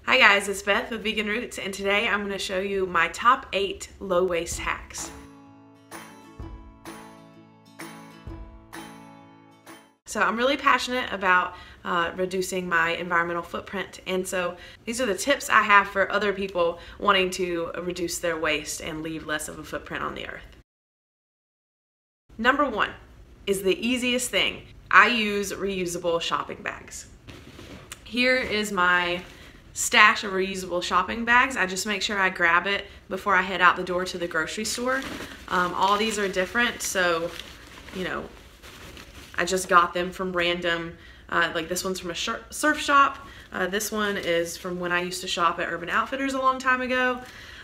Hi guys, it's Beth with Vegan Roots, and today I'm going to show you my top 8 low waste hacks. So I'm really passionate about reducing my environmental footprint, and so these are the tips I have for other people wanting to reduce their waste and leave less of a footprint on the earth. Number 1 is the easiest thing. I use reusable shopping bags. Here is my stash of reusable shopping bags. I just make sure I grab it before I head out the door to the grocery store. All these are different, so I just got them from random, like this one's from a surf shop. This one is from when I used to shop at Urban Outfitters a long time ago.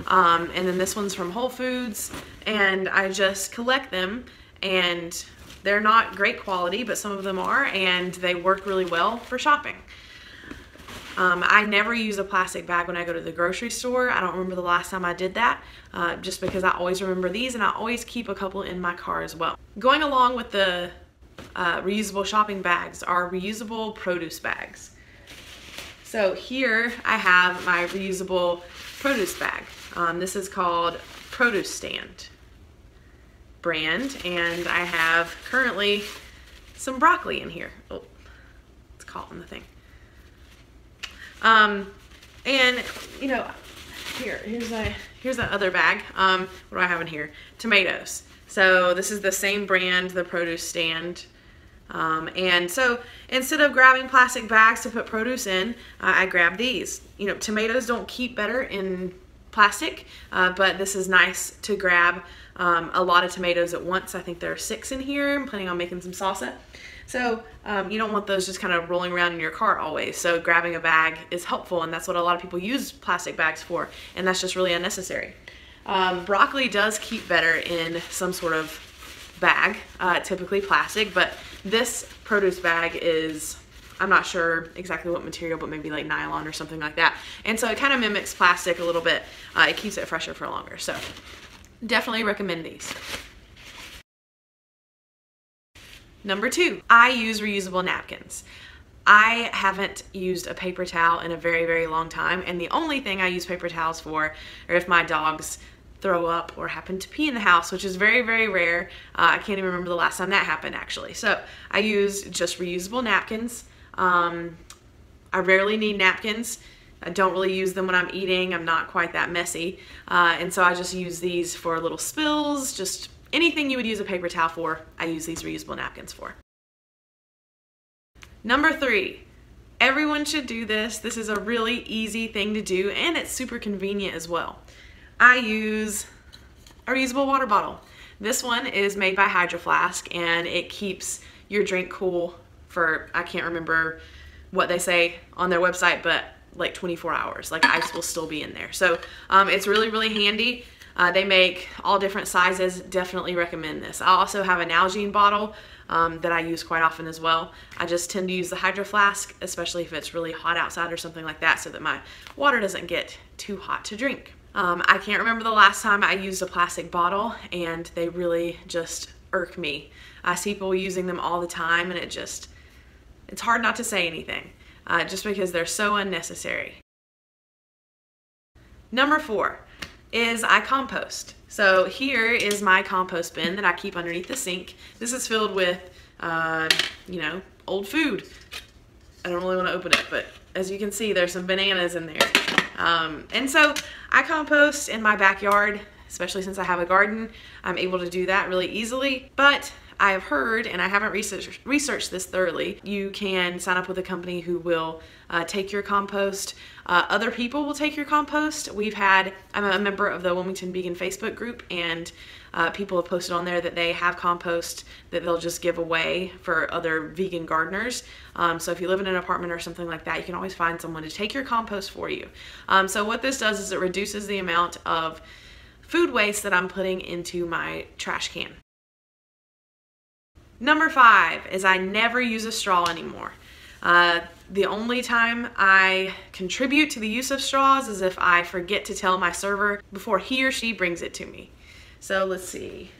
And then this one's from Whole Foods, and I just collect them, and they're not great quality, but some of them are, and they work really well for shopping. I never use a plastic bag when I go to the grocery store. I don't remember the last time I did that, just because I always remember these, and I always keep a couple in my car as well. Going along with the reusable shopping bags are reusable produce bags. So here I have my reusable produce bag. This is called Produce Stand brand, and I have currently some broccoli in here. Oh, it's caught on the thing. And here's that other bag. What do I have in here? Tomatoes. So this is the same brand, the Produce Stand. And so instead of grabbing plastic bags to put produce in, I grab these. Tomatoes don't keep better in plastic, but this is nice to grab a lot of tomatoes at once. I think there are 6 in here. I'm planning on making some salsa. So you don't want those just kind of rolling around in your cart always. So grabbing a bag is helpful, and that's what a lot of people use plastic bags for, and that's just really unnecessary. Broccoli does keep better in some sort of bag, typically plastic, but this produce bag is, I'm not sure exactly what material, but maybe like nylon or something like that. And so it kind of mimics plastic a little bit. It keeps it fresher for longer. So definitely recommend these. Number 2, I use reusable napkins. I haven't used a paper towel in a very, very long time, and the only thing I use paper towels for are if my dogs throw up or happen to pee in the house, which is very, very rare. I can't even remember the last time that happened, actually. So I use just reusable napkins. I rarely need napkins. I don't really use them when I'm eating. I'm not quite that messy. And so I just use these for little spills, just anything you would use a paper towel for, I use these reusable napkins for. Number 3, everyone should do this. This is a really easy thing to do, and it's super convenient as well. I use a reusable water bottle. This one is made by Hydro Flask, and it keeps your drink cool for, I can't remember what they say on their website, but like 24 hours. Like ice will still be in there. So it's really, really handy. They make all different sizes. Definitely recommend this. I also have an Nalgene bottle that I use quite often as well. I just tend to use the Hydro Flask, especially if it's really hot outside or something like that, so that my water doesn't get too hot to drink. I can't remember the last time I used a plastic bottle, and they really just irk me. I see people using them all the time, and it's hard not to say anything, just because they're so unnecessary. Number 4 is I compost. So here is my compost bin that I keep underneath the sink. This is filled with, old food. I don't really want to open it, but as you can see, there's some bananas in there. And so I compost in my backyard, especially since I have a garden. I'm able to do that really easily, but I have heard, and I haven't researched this thoroughly, you can sign up with a company who will take your compost. Other people will take your compost. I'm a member of the Wilmington Vegan Facebook group, and people have posted on there that they have compost that they'll just give away for other vegan gardeners. So if you live in an apartment or something like that, you can always find someone to take your compost for you. So what this does is it reduces the amount of food waste that I'm putting into my trash can. Number 5 is I never use a straw anymore. The only time I contribute to the use of straws is if I forget to tell my server before he or she brings it to me. So let's see.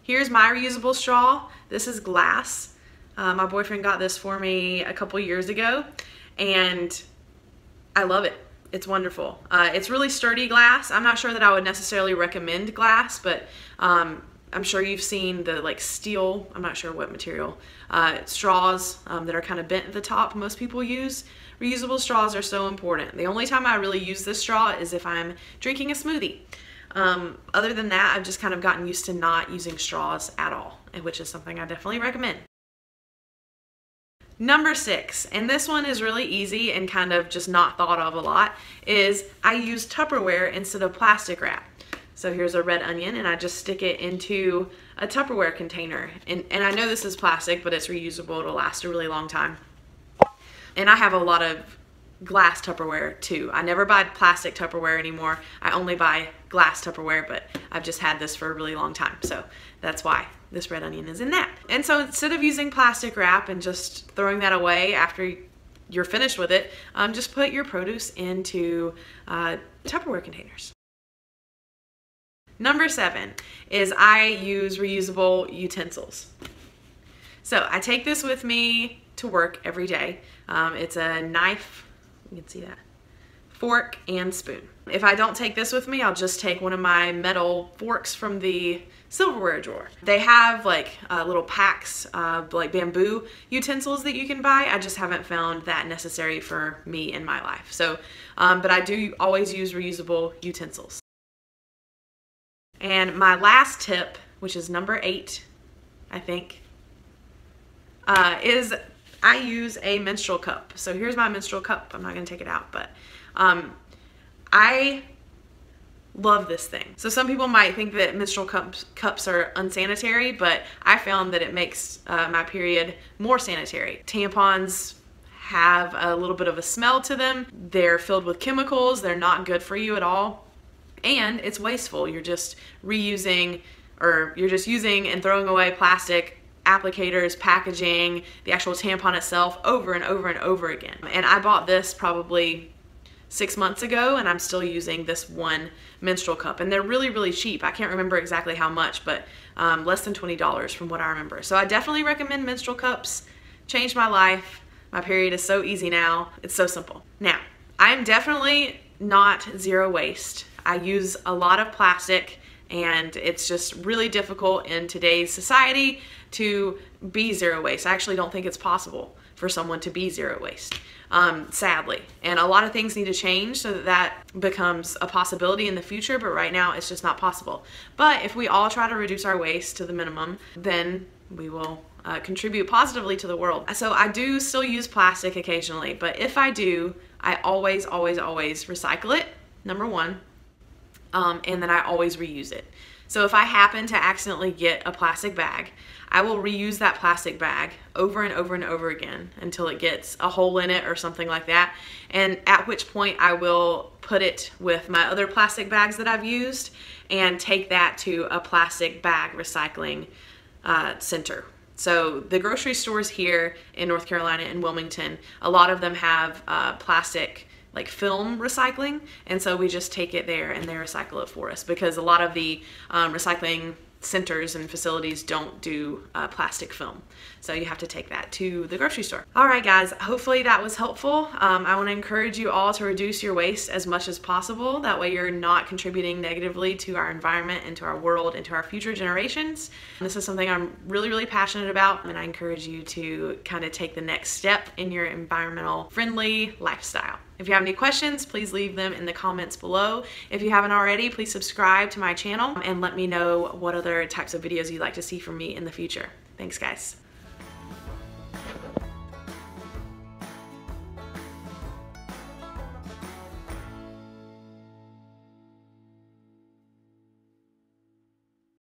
Here's my reusable straw. This is glass. My boyfriend got this for me a couple years ago, and I love it. It's wonderful. It's really sturdy glass. I'm not sure that I would necessarily recommend glass, but I'm sure you've seen the like steel, I'm not sure what material, straws that are kind of bent at the top most people use. Reusable straws are so important. The only time I really use this straw is if I'm drinking a smoothie. Other than that, I've just kind of gotten used to not using straws at all, which is something I definitely recommend. Number 6, and this one is really easy and kind of just not thought of a lot, is I use Tupperware instead of plastic wrap. So here's a red onion and I just stick it into a Tupperware container. And I know this is plastic, but it's reusable. It'll last a really long time. And I have a lot of glass Tupperware too. I never buy plastic Tupperware anymore. I only buy glass Tupperware, but I've just had this for a really long time. So that's why this red onion is in that. And so instead of using plastic wrap and just throwing that away after you're finished with it, just put your produce into Tupperware containers. Number 7 is I use reusable utensils. So I take this with me to work every day. It's a knife, you can see that, fork, and spoon. If I don't take this with me, I'll just take one of my metal forks from the silverware drawer. They have like little packs of like bamboo utensils that you can buy. I just haven't found that necessary for me in my life. So, but I do always use reusable utensils. And my last tip, which is number 8, I think, is I use a menstrual cup. So here's my menstrual cup. I'm not going to take it out, but I love this thing. So some people might think that menstrual cups are unsanitary, but I found that it makes my period more sanitary. Tampons have a little bit of a smell to them. They're filled with chemicals. They're not good for you at all. And it's wasteful. You're just reusing, or you're just using and throwing away plastic applicators, packaging, the actual tampon itself over and over and over again. And I bought this probably 6 months ago and I'm still using this one menstrual cup, and they're really, really cheap. I can't remember exactly how much, but less than $20 from what I remember. So I definitely recommend menstrual cups. Changed my life. My period is so easy now. It's so simple. Now, I'm definitely not zero waste. I use a lot of plastic, and it's just really difficult in today's society to be zero waste. I actually don't think it's possible for someone to be zero waste, sadly. And a lot of things need to change so that that becomes a possibility in the future, but right now it's just not possible. But if we all try to reduce our waste to the minimum, then we will contribute positively to the world. So I do still use plastic occasionally, but if I do, I always, always, always recycle it, number 1. And then I always reuse it. So if I happen to accidentally get a plastic bag, I will reuse that plastic bag over and over and over again until it gets a hole in it or something like that. And at which point I will put it with my other plastic bags that I've used and take that to a plastic bag recycling center. So the grocery stores here in North Carolina and Wilmington, a lot of them have plastic like film recycling, and so we just take it there and they recycle it for us, because a lot of the recycling centers and facilities don't do plastic film, so you have to take that to the grocery store. Alright guys, hopefully that was helpful. I want to encourage you all to reduce your waste as much as possible. That way you're not contributing negatively to our environment and to our world and to our future generations. This is something I'm really, really passionate about, and I encourage you to kind of take the next step in your environmental friendly lifestyle. If you have any questions, please leave them in the comments below. If you haven't already, please subscribe to my channel and let me know what other types of videos you'd like to see from me in the future. Thanks guys.